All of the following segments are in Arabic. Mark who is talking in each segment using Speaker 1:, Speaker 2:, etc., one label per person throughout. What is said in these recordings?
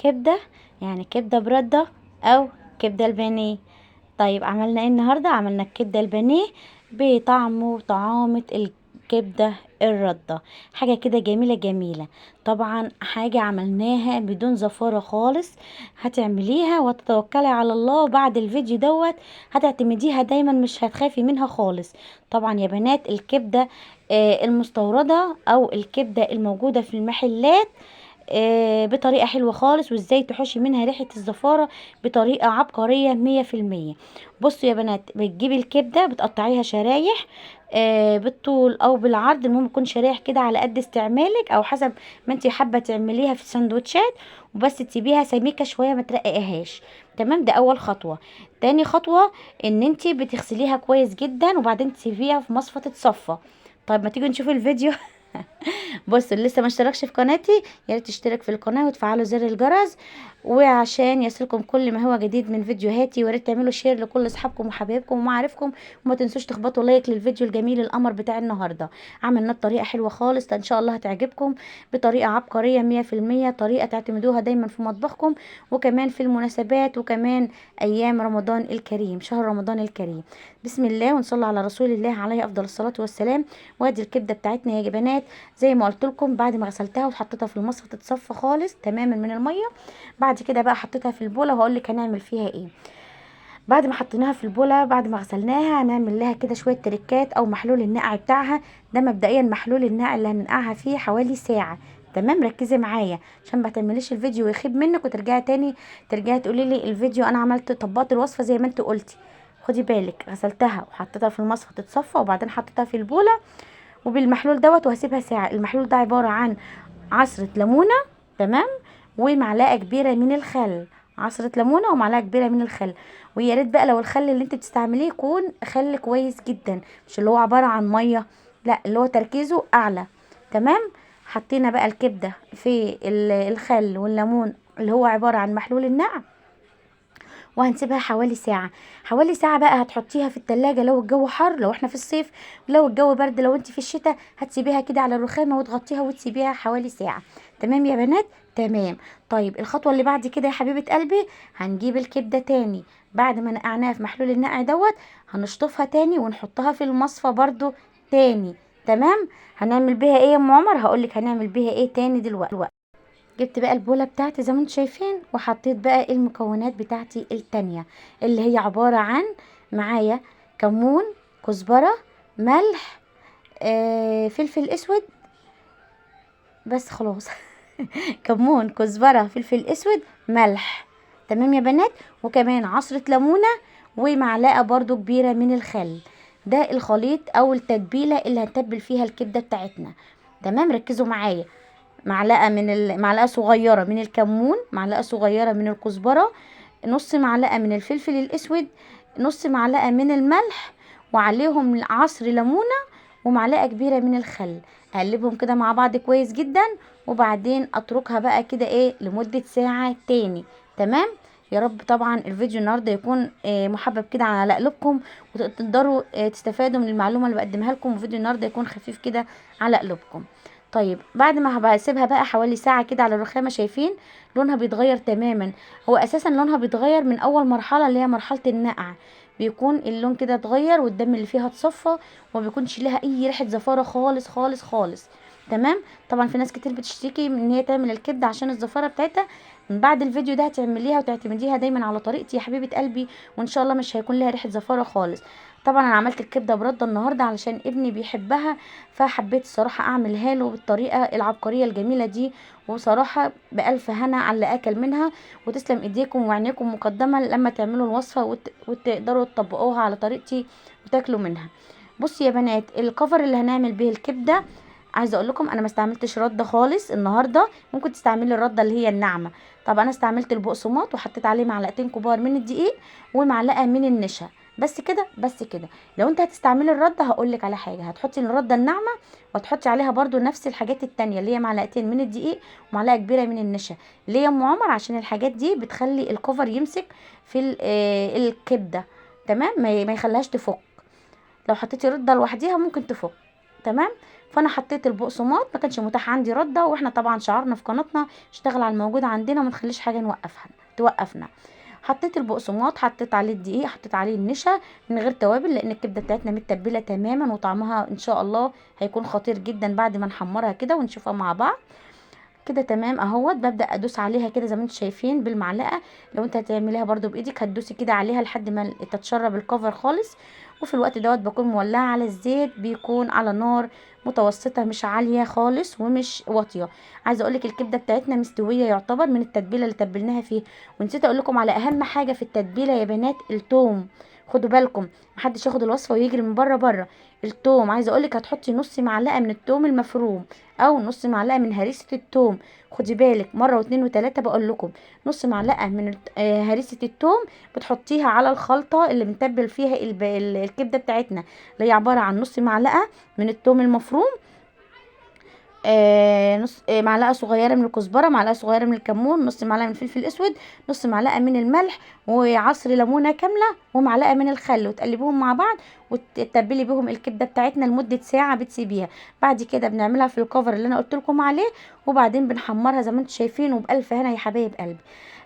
Speaker 1: كبدة، يعني كبدة برده او كبدة البانيه. طيب عملنا ايه النهارده؟ عملنا الكبده البانيه بطعم وطعامه الكبده الرده، حاجه كده جميله جميله. طبعا حاجه عملناها بدون زفاره خالص. هتعمليها وتتوكلي على الله، بعد الفيديو دوت هتعتمديها دايما، مش هتخافي منها خالص. طبعا يا بنات الكبده المستورده او الكبده الموجوده في المحلات بطريقة حلوة خالص، وازاي تحوشي منها ريحة الزفارة بطريقة عبقرية 100%. بصوا يا بنات، بتجيبي الكبدة بتقطعيها شرايح بالطول او بالعرض، المهم تكون شرايح كده على قد استعمالك او حسب ما انت حابة تعمليها في السندوتشات، وبس تسيبيها سميكة شوية ما ترققهاش. تمام، ده اول خطوة. تاني خطوة ان انت بتغسليها كويس جدا وبعدين تسيبيها في مصفى تتصفى. طيب ما تيجي نشوف الفيديو. بص، اللي لسه ما اشتركش في قناتي يا ريت تشترك في القناه وتفعلوا زر الجرس، وعشان يصلكم كل ما هو جديد من فيديوهاتي. ويا ريت تعملوا شير لكل اصحابكم وحبايبكم ومعارفكم، وما تنسوش تخبطوا لايك للفيديو الجميل القمر بتاع النهارده. عملناه بطريقه حلوه خالص، ان شاء الله هتعجبكم بطريقه عبقريه 100%، طريقه تعتمدوها دايما في مطبخكم وكمان في المناسبات وكمان ايام رمضان الكريم، شهر رمضان الكريم. بسم الله ونصلي على رسول الله عليه افضل الصلاه والسلام. وادي الكبده بتاعتنا يا بنات، زي ما قلت لكم، بعد ما غسلتها وحطيتها في المصفى تتصفى خالص تماما من الميه. بعد كده بقى حطيتها في البوله، وهقول لك هنعمل فيها ايه. بعد ما حطيناها في البوله، بعد ما غسلناها، هنعمل لها كده شويه تريكات او محلول النقع بتاعها. ده مبدئيا محلول النقع اللي هننقعها فيه حوالي ساعه. تمام، ركزي معايا عشان ما تعمليش الفيديو ويخيب منك وترجعي تاني ترجعي تقولي لي الفيديو انا عملت طبقت الوصفه زي ما انت قلتي. خدي بالك، غسلتها وحطيتها في المصفى تتصفى وبعدين حطيتها في البوله وبالمحلول دوت، وهسيبها ساعه. المحلول ده عباره عن عصرة ليمونة، تمام، ومعلقة كبيرة من الخل. عصرة ليمونة ومعلقة كبيرة من الخل. ويا ريت بقى لو الخل اللي انت بتستعمليه يكون خل كويس جدا، مش اللي هو عبارة عن مية، لا، اللي هو تركيزه اعلى. تمام. حطينا بقى الكبدة في الخل والليمون اللي هو عبارة عن محلول النقع، وهنسيبها حوالي ساعة. حوالي ساعة بقى هتحطيها في التلاجة لو الجو حر، لو احنا في الصيف. لو الجو برد، لو انت في الشتاء، هتسيبيها كده على الرخامة وتغطيها وتسيبيها حوالي ساعة. تمام يا بنات؟ تمام. طيب الخطوة اللي بعد كده يا حبيبة قلبي، هنجيب الكبدة تاني بعد ما نقعناها في محلول النقع دوت، هنشطفها تاني ونحطها في المصفى برضو تاني. تمام. هنعمل بيها ايه يا ام عمر؟ هقولك هنعمل بيها ايه تاني دلوقتي. جبت بقى البولة بتاعتي زي ما انتم شايفين، وحطيت بقى المكونات بتاعتي التانية اللي هي عبارة عن معايا كمون، كزبرة، ملح، فلفل اسود، بس خلاص. كمون، كزبرة، فلفل اسود، ملح. تمام يا بنات. وكمان عصرة ليمونة ومعلقة برضو كبيرة من الخل. ده الخليط او التتبيلة اللي هنتبل فيها الكبدة بتاعتنا. تمام، ركزوا معايا. معلقة صغيرة من الكمون، معلقة صغيرة من الكزبرة، نص معلقة من الفلفل الاسود، نص معلقة من الملح، وعليهم عصر ليمونة ومعلقة كبيرة من الخل. اقلبهم كده مع بعض كويس جدا، وبعدين اتركها بقى كده ايه لمدة ساعة تاني. تمام. يا رب طبعا الفيديو النهارده يكون محبب كده على قلوبكم، وتقدروا تستفادوا من المعلومة اللي بقدمها لكم، وفيديو النهارده يكون خفيف كده على قلوبكم. طيب بعد ما بسيبها بقى حوالي ساعة كده على الرخامة، شايفين لونها بيتغير تماما. هو اساسا لونها بيتغير من اول مرحلة اللي هي مرحلة النقع، بيكون اللون كده اتغير والدم اللي فيها اتصفى، وما بيكونش لها اي ريحة زفارة خالص خالص خالص. تمام. طبعا في ناس كتير بتشتكي من ان هي تعمل الكبدة عشان الزفارة بتاعتها. من بعد الفيديو ده هتعمليها وتعتمديها دايما على طريقتي يا حبيبة قلبي، وان شاء الله مش هيكون لها ريحة زفارة خالص. طبعا انا عملت الكبده برده النهارده علشان ابني بيحبها، فحبيت الصراحه اعملها له بالطريقه العبقريه الجميله دي. وصراحه بالف هنا على اللي اكل منها، وتسلم ايديكم وعينيكم مقدما لما تعملوا الوصفه وتقدروا تطبقوها على طريقتي وتاكلوا منها. بصوا يا بنات، الكفر اللي هنعمل بيه الكبده، عايزه اقول لكم انا ما استعملتش رده خالص النهارده. ممكن تستعملي الرده اللي هي الناعمه. طب انا استعملت البقسماط وحطيت عليه معلقتين كبار من الدقيق ومعلقه من النشا، بس كده بس كده. لو انت هتستعملي الرده هقولك على حاجه، هتحطي الرده الناعمه وتحطي عليها برضو نفس الحاجات التانية اللي هي معلقتين من الدقيق ومعلقه كبيره من النشا. ليه يا ام عمر؟ عشان الحاجات دي بتخلي الكفر يمسك في الكبده. تمام، ما يخليهاش تفك. لو حطيتي رده لوحديها ممكن تفك. تمام. فانا حطيت البقسماط، ما كانش متاح عندي رده، واحنا طبعا شعارنا في قناتنا اشتغل على الموجود عندنا، وما نخليش حاجه توقفنا. حطيت البقسماط، حطيت عليه الدقيق، حطيت عليه النشا من غير توابل، لان الكبده بتاعتنا متبله تماما، وطعمها ان شاء الله هيكون خطير جدا بعد ما نحمرها كده ونشوفها مع بعض. كده تمام اهوت. ببدا ادوس عليها كده زي ما انتم شايفين بالمعلقه. لو انت هتعمليها برضو بايدك هتدوسي كده عليها لحد ما تتشرب الكفر خالص. وفي الوقت دوت بكون مولعه على الزيت، بيكون على نار متوسطه، مش عاليه خالص ومش واطيه. عايزه اقولك الكبده بتاعتنا مستويه يعتبر من التتبيله اللي تبلناها فيه. ونسيت اقول لكم على اهم حاجه في التتبيله يا بنات، التوم. خدوا بالكم محدش ياخد الوصفه ويجري من بره. التوم عايزه اقولك هتحطي نص معلقه من التوم المفروم، او نص معلقه من هريسه التوم. خدي بالك مره واتنين وتلاته بقول لكم. نص معلقه من هريسه التوم بتحطيها على الخلطه اللي بنتبل فيها الكبده بتاعتنا، اللي هي عباره عن نص معلقه من التوم المفروم، نص معلقه صغيره من الكزبره، معلقه صغيره من الكمون، نص معلقه من الفلفل الاسود، نص معلقه من الملح، وعصر ليمونه كامله، ومعلقه من الخل، وتقلبيهم مع بعض وتتبلي بيهم الكبده بتاعتنا لمده ساعه بتسيبيها. بعد كده بنعملها في الكفر اللي انا قلت لكم عليه، وبعدين بنحمرها زي ما انتم شايفين. وبالف هنا يا حبايب قلبي.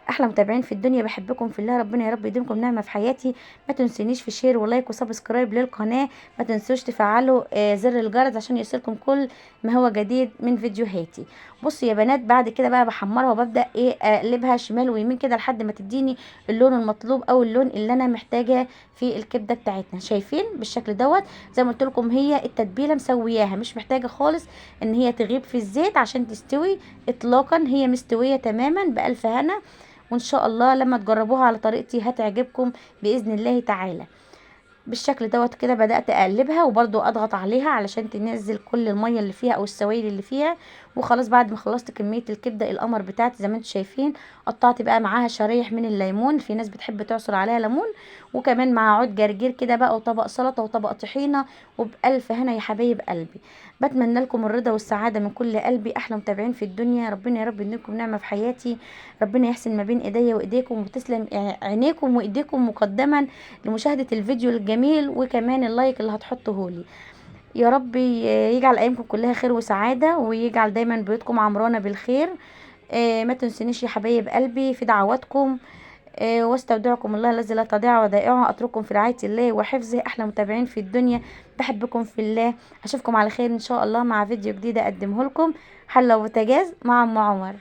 Speaker 1: احلى متابعين في الدنيا، بحبكم في الله، ربنا يا رب يديمكم نعمه في حياتي. ما تنسونيش في شير ولايك وسبسكرايب للقناه. ما تنسوش تفعلوا زر الجرس عشان يوصلكم كل ما هو جديد من فيديوهاتي. بصوا يا بنات، بعد كده بقى بحمرها وببدا اقلبها شمال ويمين كده لحد ما تديني اللون المطلوب او اللون اللي انا محتاجاه في الكبده بتاعتنا. شايفين بالشكل دوت؟ زي ما قلت لكم هي التتبيله مسوياها، مش محتاجه خالص ان هي تغيب في الزيت عشان تستوي اطلاقا، هي مستويه تماما بالف هنا. وان شاء الله لما تجربوها على طريقتي هتعجبكم باذن الله تعالى. بالشكل دوت كده بدأت اقلبها، وبرضو اضغط عليها علشان تنزل كل المية اللي فيها او السوائل اللي فيها. وخلاص بعد ما خلصت كمية الكبدة القمر بتاعتي زي ما انتم شايفين، قطعت بقى معاها شرايح من الليمون، في ناس بتحب تعصر عليها ليمون، وكمان مع عود جرجير كده بقى، وطبق سلطة وطبق طحينة. وبألف هنا يا حبايب قلبي. بتمنى لكم الرضا والسعادة من كل قلبي. احلى متابعين في الدنيا، ربنا يا رب يديكم نعمة في حياتي، ربنا يحسن ما بين ايديا وايديكم، وتسلم عينيكم وايديكم مقدما لمشاهدة الفيديو الجميل، وكمان اللايك اللي هتحطوه لي. يا رب يجعل ايامكم كلها خير وسعادة، ويجعل دايما بيوتكم عمرانة بالخير. ما تنسونيش يا حبايب قلبي في دعواتكم. واستودعكم الله الذي لا تضيع ودائعه، اترككم في رعاية الله وحفظه. احلى متابعين في الدنيا، بحبكم في الله. اشوفكم على خير ان شاء الله مع فيديو جديد اقدمه لكم. حلة وبوتاجاز مع ام عمر.